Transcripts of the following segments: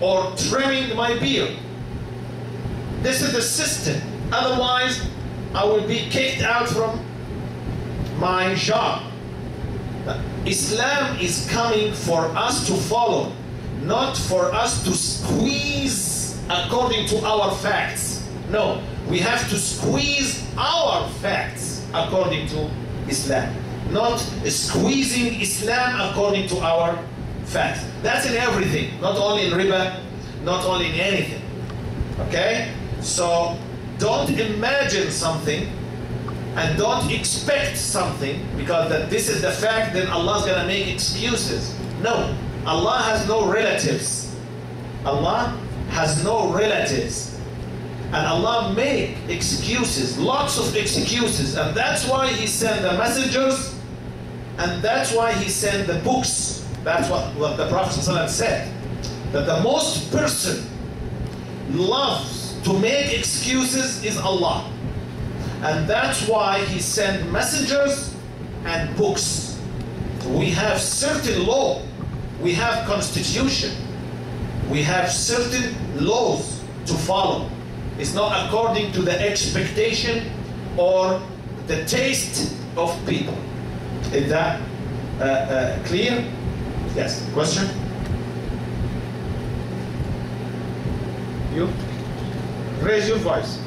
or trimming my beard. This is the system. Otherwise, I will be kicked out from my job. Islam is coming for us to follow, not for us to squeeze according to our facts. No, we have to squeeze our facts according to Islam, not squeezing Islam according to our facts. That's in everything, not only in riba, not only in anything. Okay? So don't imagine something and don't expect something because that this is the fact, then Allah's gonna make excuses. No, Allah has no relatives. Allah has no relatives. And Allah made excuses, lots of excuses. And that's why He sent the messengers, and that's why He sent the books. That's what the Prophet ﷺ said. That the most person loves to make excuses is Allah. And that's why He sent messengers and books. We have certain law. We have constitution. We have certain laws to follow. It's not according to the expectation or the taste of people. Is that clear? Yes. Question? You? Raise your voice.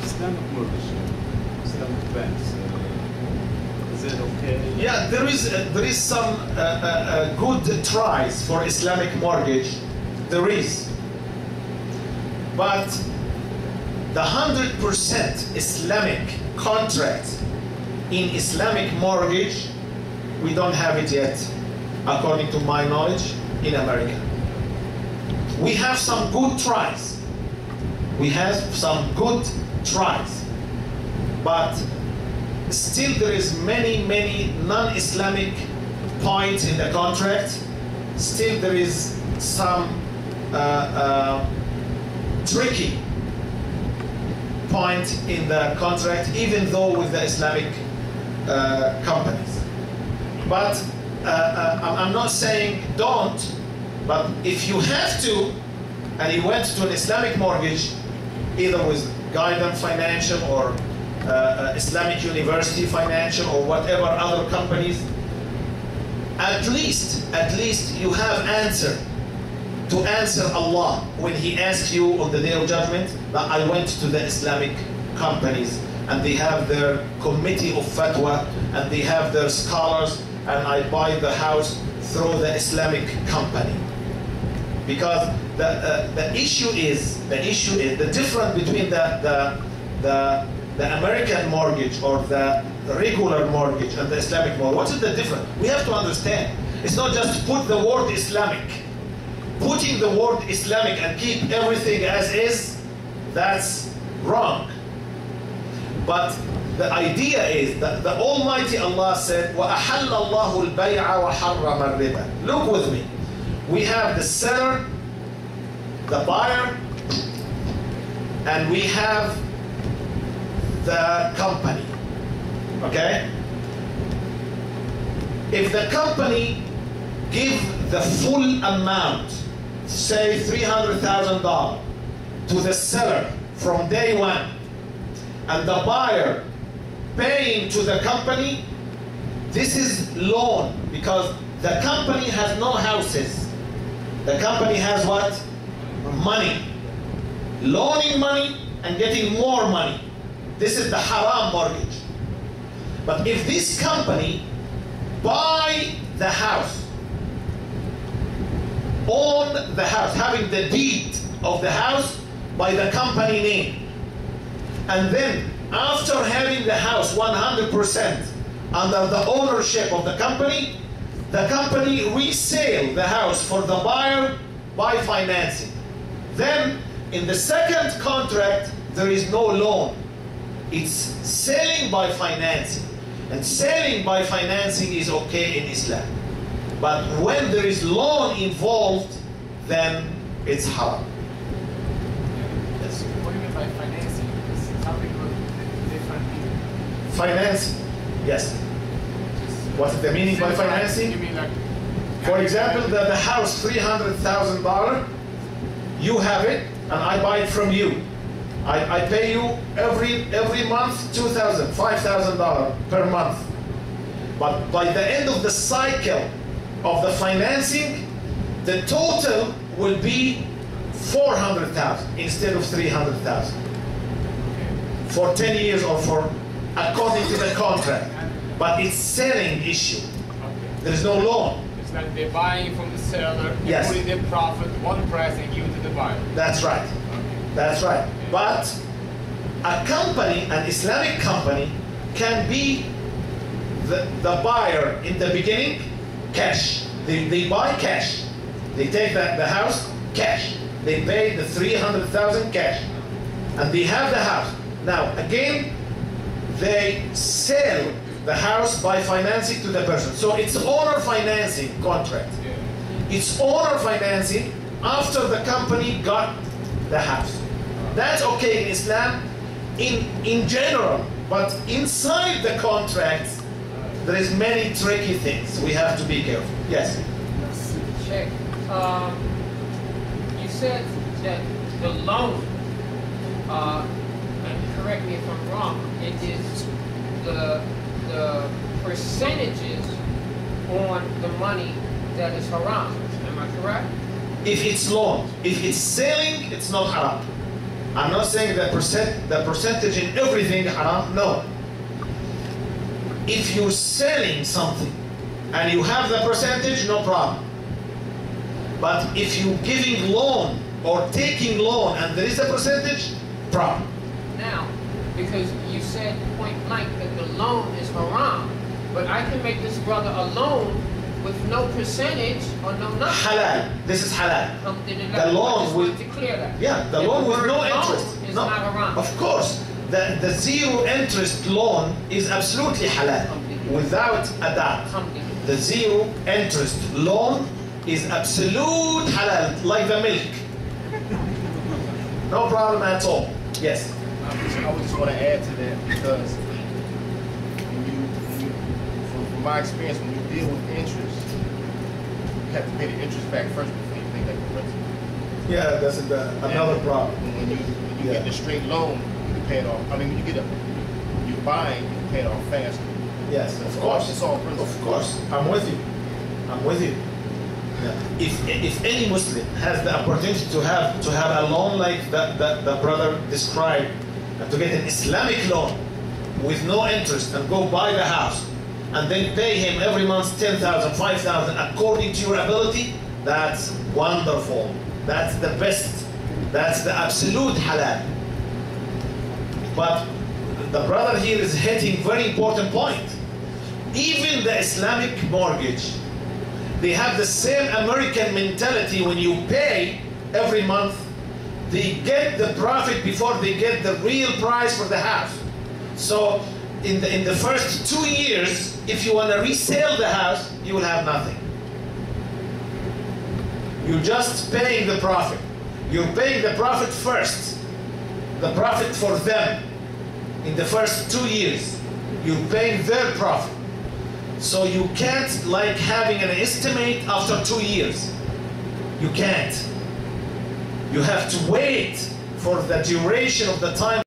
Islamic mortgage, Islamic banks, is it okay? Yeah, there is some good tries for Islamic mortgage. There is. But the 100% Islamic contract in Islamic mortgage, we don't have it yet, according to my knowledge, in America. We have some good tries. We have some good tries. But still there is many non-Islamic points in the contract. Still there is some tricky point in the contract, even though with the Islamic companies. But I'm not saying don't, but if you have to, and you went to an Islamic mortgage, either with Guidance Financial or Islamic University Financial or whatever other companies, at least you have answer to answer Allah when He asks you on the Day of Judgment that I went to the Islamic companies and they have their committee of fatwa and they have their scholars and I buy the house through the Islamic company. Because the issue is the difference between the American mortgage or the regular mortgage and the Islamic mortgage. What is the difference? We have to understand. It's not just put the word Islamic. Putting the word Islamic and keep everything as is, that's wrong. But the idea is that the Almighty Allah said, وَأَحَلَّ اللَّهُ الْبَيْعَ وَحَرَّمَ الرِّبَى. Look with me. We have the seller, the buyer, and we have the company. Okay? If the company give the full amount, say $300,000 to the seller from day one, and the buyer paying to the company, this is loan because the company has no houses. The company has what? Money. Loaning money and getting more money. This is the haram mortgage. But if this company buy the house, own the house, having the deed of the house by the company name, and then after having the house 100% under the ownership of the company resale the house for the buyer by financing. Then in the second contract there is no loan. It's selling by financing. And selling by financing is okay in Islam. But when there is loan involved, then it's haram. Yes. What do you mean by financing? Some people different meaning. Financing, yes. What is the meaning by financing? You mean like For example, the house, $300,000, you have it, and I buy it from you. I pay you every month $2,000, $5,000 per month. But by the end of the cycle of the financing, the total will be $400,000 instead of $300,000 for 10 years or for according to the contract. But it's selling issue. There is no loan. It's like they're buying from the seller, Yes. putting their profit, one price, and giving to the buyer. That's right. That's right. But a company, an Islamic company, can be the buyer in the beginning, cash. They buy cash. They take the house, cash. They pay the $300,000 cash. And they have the house. Now, again, they sell the house by financing to the person. So it's owner financing contract. It's owner financing after the company got the house. That's okay in Islam in general, but inside the contract, there is many tricky things. We have to be careful. Yes? Check. You said that the loan, and correct me if I'm wrong, it is the percentages on the money that is haram. Am I correct? If it's loan, if it's selling, it's not haram. I'm not saying the percentage in everything haram. No. If you're selling something and you have the percentage, no problem. But if you're giving loan or taking loan and there is a percentage, problem. Now, because you said point blank that the loan is haram, but I can make this brother a loan with no percentage or no nothing. Halal. This is halal. The loan with to clear that. Yeah, the loan with no interest. Is No, not haram. of course. The zero interest loan is absolutely halal, without a doubt. The zero interest loan is absolute halal, like the milk. No problem at all. Yes. I would just want to add to that because from my experience, when you deal with interest, you have to pay the interest back first before you pay back the principal. Yeah, that's another problem. When you get the straight loan, you can pay it off. I mean, when you're buying, you can pay it off faster. Yes, of course. It's all principal. Of course. I'm with you. I'm with you. Yeah. If any Muslim has the opportunity to have a loan like the brother described, and to get an Islamic loan with no interest and go buy the house and then pay him every month $10,000, $5,000 according to your ability, that's wonderful. That's the best. That's the absolute halal. But the brother here is hitting very important point. Even the Islamic mortgage, they have the same American mentality. When you pay every month, they get the profit before they get the real price for the house. So in the first 2 years, if you want to resell the house, you will have nothing. You're just paying the profit. You're paying the profit first. The profit for them in the first 2 years. You're paying their profit. So you can't like having an estimate after 2 years. You can't. You have to wait for the duration of the time